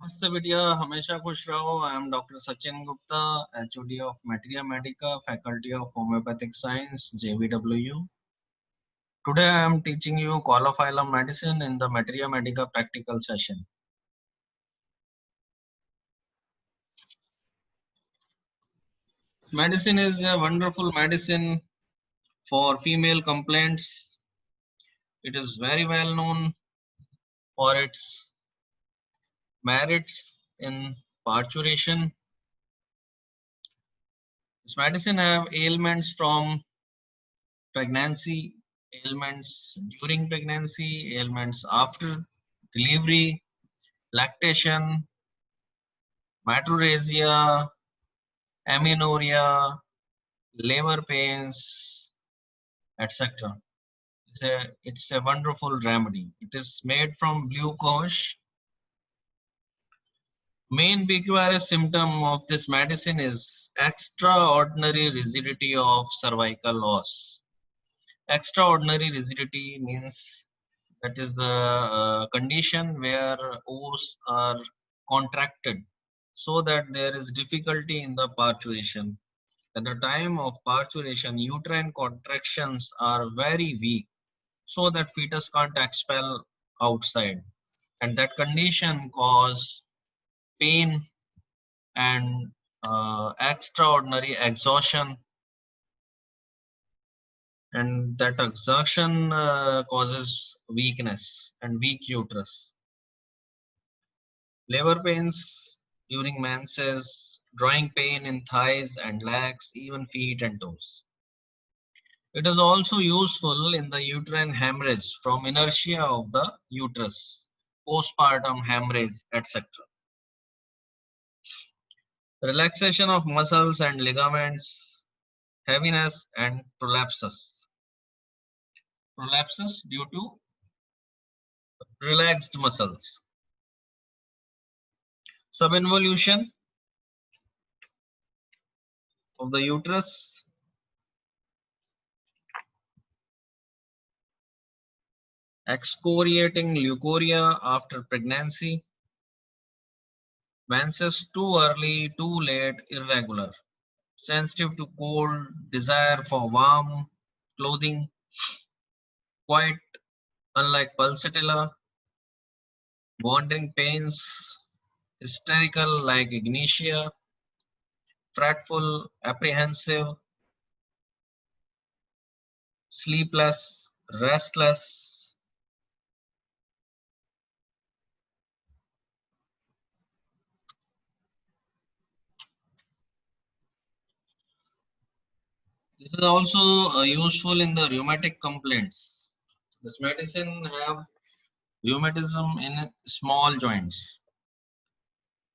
नमस्ते बिटिया, हमेशा खुश रहो। I am doctor Sachin Gupta, HOD of Materia Medica, Faculty of Homeopathic Science, JVWU. Today I am teaching you Colophylum medicine in the Materia Medica practical session. Medicine is a wonderful medicine for female complaints. It is very well known for its merits in parturition. This medicine have ailments from pregnancy, ailments during pregnancy, ailments after delivery, lactation, maturasia, amenorrhea, labor pains, etc. It's a wonderful remedy. It is made from blue kosh. Main PQRS symptom of this medicine is extraordinary rigidity of cervical os. Extraordinary rigidity means that is a condition where os are contracted so that there is difficulty in the parturition. At the time of parturition, uterine contractions are very weak so that fetus can't expel outside, and that condition cause pain and extraordinary exhaustion, and that exhaustion causes weakness and weak uterus. Labor pains during menses, drawing pain in thighs and legs, even feet and toes. It is also useful in the uterine hemorrhage from inertia of the uterus, postpartum hemorrhage, etc. Relaxation of muscles and ligaments, heaviness and prolapsus. Prolapsus due to relaxed muscles. Subinvolution of the uterus, excoriating leukorrhea after pregnancy, menses too early, too late, irregular, sensitive to cold, desire for warm clothing, quite unlike pulsatilla, wandering pains, hysterical like ignitia, fretful, apprehensive, sleepless, restless. This is also useful in the rheumatic complaints. This medicine have rheumatism in small joints.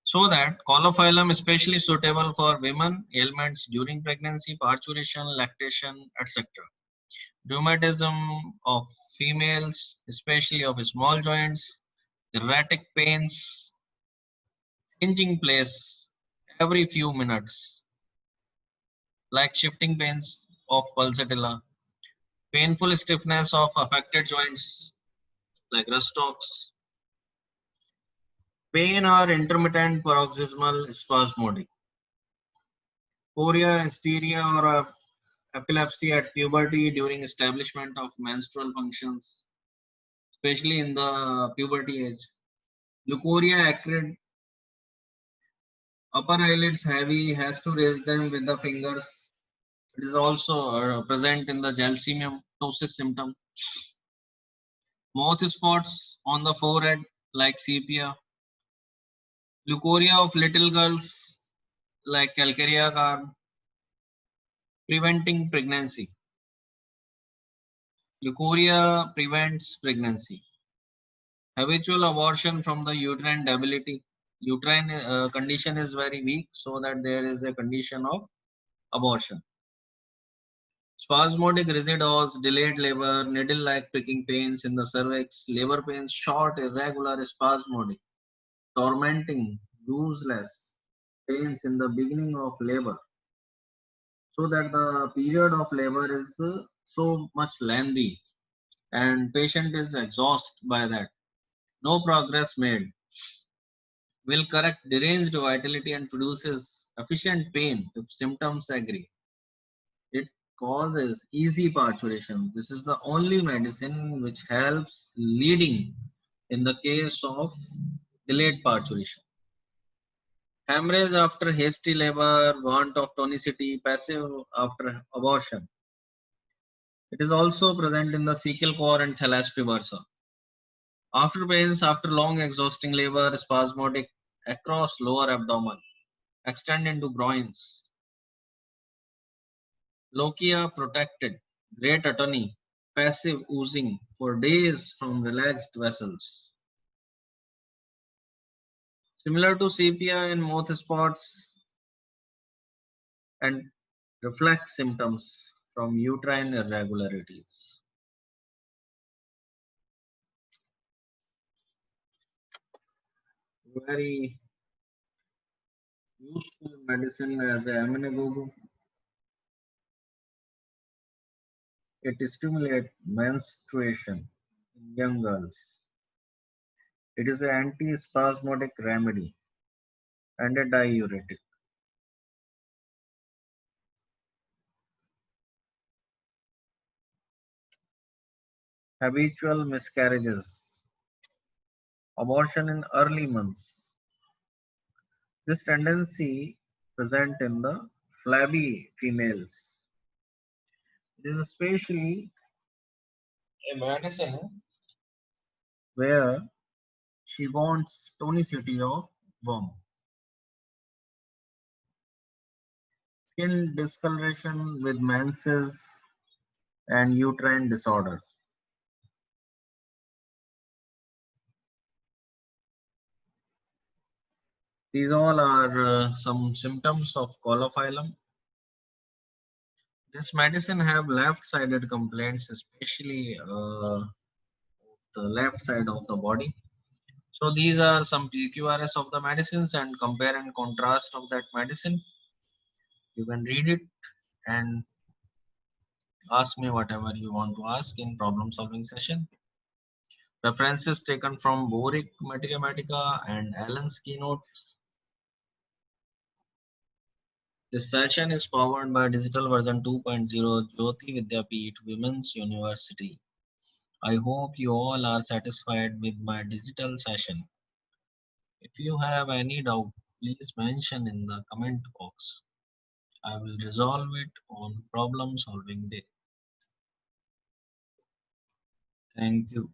So that Colophylum is especially suitable for women, ailments during pregnancy, parturition, lactation, etc. Rheumatism of females, especially of small joints, erratic pains, changing place every few minutes, like shifting pains of pulsatilla, painful stiffness of affected joints like Rustocks, pain or intermittent paroxysmal spasmodic, chorea, hysteria, or epilepsy at puberty during establishment of menstrual functions, especially in the puberty age. Leukorrhea acrid, upper eyelids heavy, has to raise them with the fingers. It is also present in the gelsemium ptosis symptom. Mouth spots on the forehead like sepia. Leukorrhea of little girls like calcarea carb. Preventing pregnancy. Leukorrhea prevents pregnancy. Habitual abortion from the uterine debility. Uterine condition is very weak, so that there is a condition of abortion. Spasmodic rigid os, delayed labor, needle-like pricking pains in the cervix, labor pains, short, irregular, spasmodic, tormenting, useless pains in the beginning of labor, so that the period of labor is so much lengthy and patient is exhausted by that. No progress made. will correct deranged vitality and produces efficient pain if symptoms agree. It causes easy parturition. This is the only medicine which helps leading in the case of delayed parturition. Hemorrhage after hasty labor, want of tonicity, passive after abortion. It is also present in the cecal core and thalassemia bursa. After pains after long exhausting labor, spasmodic across lower abdomen, extend into groins. Lochia protected, great atony, passive oozing for days from relaxed vessels. Similar to sepia in mouth spots and reflex symptoms from uterine irregularities. Very useful medicine as a amenagogu. It stimulates menstruation in young girls. It is an antispasmodic remedy and a diuretic. Habitual miscarriages, abortion in early months. This tendency present in the flabby females. It is especially a medicine where she wants tonicity of womb. Skin discoloration with menses and uterine disorders. These all are some symptoms of coliphylum. This medicine have left-sided complaints, especially the left side of the body. So these are some PQRS of the medicines and compare and contrast of that medicine. You can read it and ask me whatever you want to ask in problem solving session. References taken from Boric Mathematica and Allen's keynotes. This session is powered by digital version 2.0 Jyoti Vidyapeeth Women's University. I hope you all are satisfied with my digital session. If you have any doubt, please mention in the comment box. I will resolve it on problem solving day. Thank you.